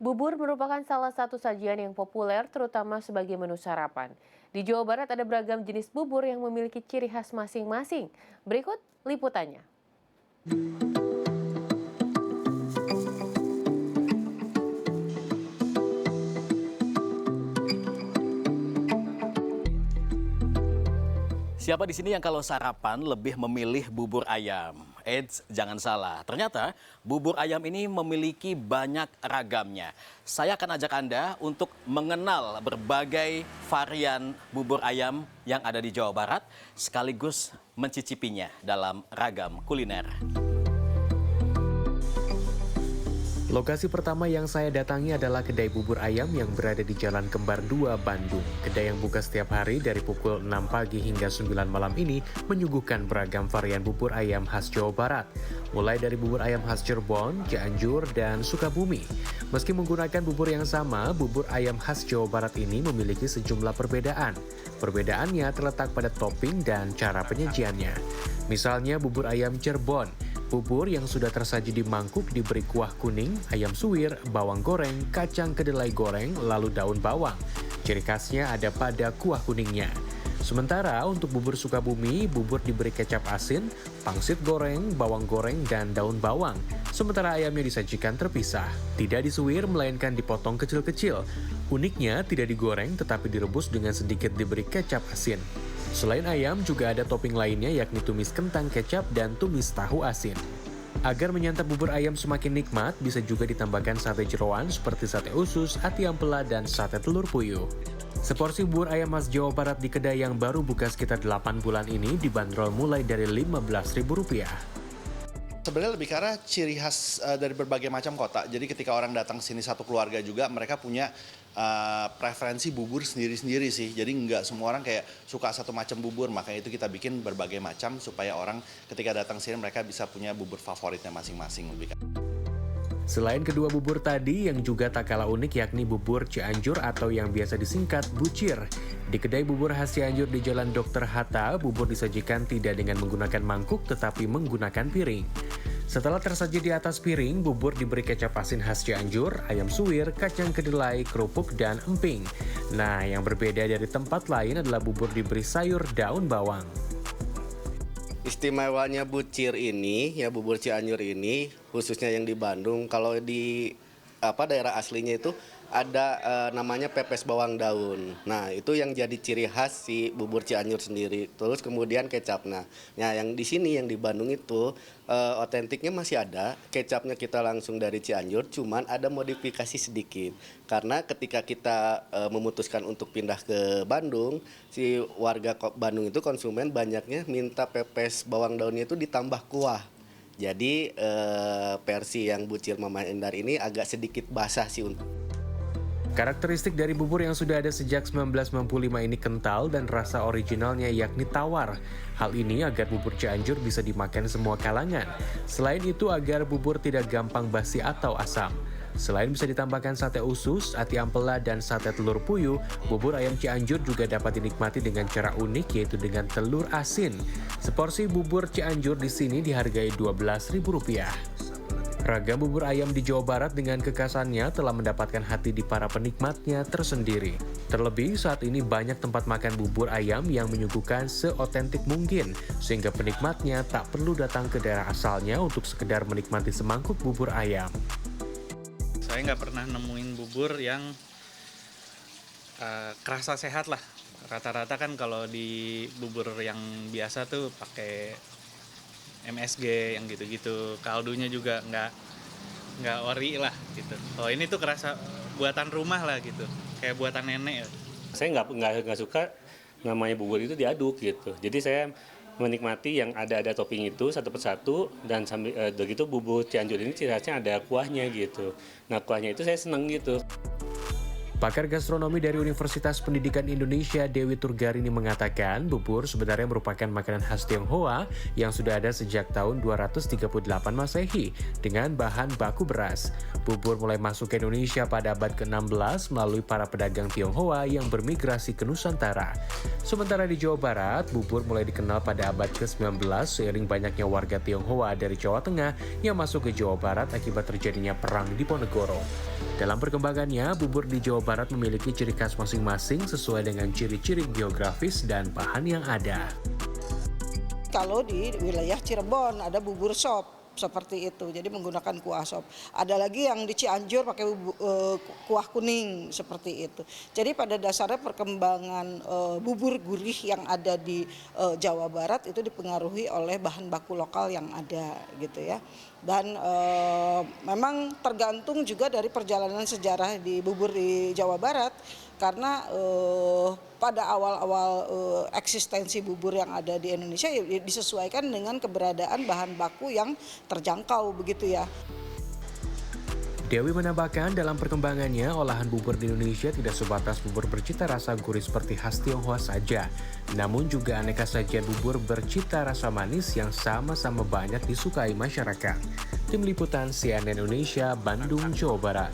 Bubur merupakan salah satu sajian yang populer terutama sebagai menu sarapan. Di Jawa Barat ada beragam jenis bubur yang memiliki ciri khas masing-masing. Berikut liputannya. Siapa di sini yang kalau sarapan lebih memilih bubur ayam? Eits, jangan salah. Ternyata bubur ayam ini memiliki banyak ragamnya. Saya akan ajak Anda untuk mengenal berbagai varian bubur ayam yang ada di Jawa Barat, sekaligus mencicipinya dalam ragam kuliner. Lokasi pertama yang saya datangi adalah kedai bubur ayam yang berada di Jalan Kembar 2, Bandung. Kedai yang buka setiap hari dari pukul 6 pagi hingga 9 malam ini menyuguhkan beragam varian bubur ayam khas Jawa Barat. Mulai dari bubur ayam khas Cirebon, Cianjur, dan Sukabumi. Meski menggunakan bubur yang sama, bubur ayam khas Jawa Barat ini memiliki sejumlah perbedaan. Perbedaannya terletak pada topping dan cara penyajiannya. Misalnya bubur ayam Cirebon. Bubur yang sudah tersaji di mangkuk diberi kuah kuning, ayam suwir, bawang goreng, kacang kedelai goreng, lalu daun bawang. Ciri khasnya ada pada kuah kuningnya. Sementara untuk bubur Sukabumi, bubur diberi kecap asin, pangsit goreng, bawang goreng, dan daun bawang. Sementara ayamnya disajikan terpisah. Tidak disuwir, melainkan dipotong kecil-kecil. Uniknya, tidak digoreng tetapi direbus dengan sedikit diberi kecap asin. Selain ayam, juga ada topping lainnya yakni tumis kentang kecap dan tumis tahu asin. Agar menyantap bubur ayam semakin nikmat, bisa juga ditambahkan sate jeroan seperti sate usus, ati ampela, dan sate telur puyuh. Seporsi bubur ayam khas Jawa Barat di kedai yang baru buka sekitar 8 bulan ini dibanderol mulai dari Rp15.000. Sebenarnya lebih ke arah ciri khas dari berbagai macam kota. Jadi ketika orang datang sini satu keluarga juga, mereka punya preferensi bubur sendiri-sendiri sih. Jadi nggak semua orang kayak suka satu macam bubur, makanya itu kita bikin berbagai macam supaya orang ketika datang sini mereka bisa punya bubur favoritnya masing-masing lebih. Selain kedua bubur tadi yang juga tak kalah unik yakni bubur Cianjur atau yang biasa disingkat bucir. Di kedai bubur khas Cianjur di Jalan Dr. Hatta, bubur disajikan tidak dengan menggunakan mangkuk tetapi menggunakan piring. Setelah tersaji di atas piring, bubur diberi kecap asin khas Cianjur, ayam suwir, kacang kedelai, kerupuk, dan emping. Nah, yang berbeda dari tempat lain adalah bubur diberi sayur daun bawang. Istimewanya bucir ini, ya bubur Cianjur ini, khususnya yang di Bandung, kalau di daerah aslinya itu ada namanya pepes bawang daun. Nah, itu yang jadi ciri khas si bubur Cianjur sendiri. Terus kemudian kecapnya. Nah, yang di sini yang di Bandung itu otentiknya masih ada. Kecapnya kita langsung dari Cianjur, cuman ada modifikasi sedikit. Karena ketika kita memutuskan untuk pindah ke Bandung, si warga Bandung itu konsumen banyaknya minta pepes bawang daunnya itu ditambah kuah. Jadi versi yang bucir Mama Endar ini agak sedikit basah sih untuk. Karakteristik dari bubur yang sudah ada sejak 1995 ini kental dan rasa originalnya yakni tawar. Hal ini agar bubur Cianjur bisa dimakan semua kalangan. Selain itu agar bubur tidak gampang basi atau asam. Selain bisa ditambahkan sate usus, ati ampela, dan sate telur puyuh, bubur ayam Cianjur juga dapat dinikmati dengan cara unik yaitu dengan telur asin. Seporsi bubur Cianjur di sini dihargai Rp12.000. Ragam bubur ayam di Jawa Barat dengan kekhasannya telah mendapatkan hati di para penikmatnya tersendiri. Terlebih saat ini banyak tempat makan bubur ayam yang menyuguhkan seotentik mungkin, sehingga penikmatnya tak perlu datang ke daerah asalnya untuk sekedar menikmati semangkuk bubur ayam. Saya nggak pernah nemuin bubur yang kerasa sehat lah. Rata-rata kan kalau di bubur yang biasa tuh pakai MSG yang gitu-gitu, kaldunya juga nggak ori lah gitu. Oh ini tuh kerasa buatan rumah lah gitu, kayak buatan nenek. Saya nggak suka namanya bubur itu diaduk gitu. Jadi saya menikmati yang ada topping itu satu persatu dan sambil begitu bubur Cianjur ini ciri khasnya ada kuahnya gitu. Nah kuahnya itu saya seneng gitu. Pakar gastronomi dari Universitas Pendidikan Indonesia Dewi Turgarini mengatakan bubur sebenarnya merupakan makanan khas Tionghoa yang sudah ada sejak tahun 238 Masehi dengan bahan baku beras. Bubur mulai masuk ke Indonesia pada abad ke-16 melalui para pedagang Tionghoa yang bermigrasi ke Nusantara. Sementara di Jawa Barat, bubur mulai dikenal pada abad ke-19 seiring banyaknya warga Tionghoa dari Jawa Tengah yang masuk ke Jawa Barat akibat terjadinya perang Diponegoro. Dalam perkembangannya, bubur di Jawa Barat memiliki ciri khas masing-masing sesuai dengan ciri-ciri geografis dan bahan yang ada. Kalau di wilayah Cirebon ada bubur sop seperti itu, jadi menggunakan kuah sop. Ada lagi yang di Cianjur pakai kuah kuning seperti itu. Jadi pada dasarnya perkembangan bubur gurih yang ada di Jawa Barat itu dipengaruhi oleh bahan baku lokal yang ada gitu ya. Dan memang tergantung juga dari perjalanan sejarah di bubur di Jawa Barat, karena pada awal-awal eksistensi bubur yang ada di Indonesia ya disesuaikan dengan keberadaan bahan baku yang terjangkau begitu ya. Dewi menambahkan dalam perkembangannya, olahan bubur di Indonesia tidak sebatas bubur bercita rasa gurih seperti khas Tionghoa saja, namun juga aneka sajian bubur bercita rasa manis yang sama-sama banyak disukai masyarakat. Tim Liputan CNN Indonesia, Bandung, Jawa Barat.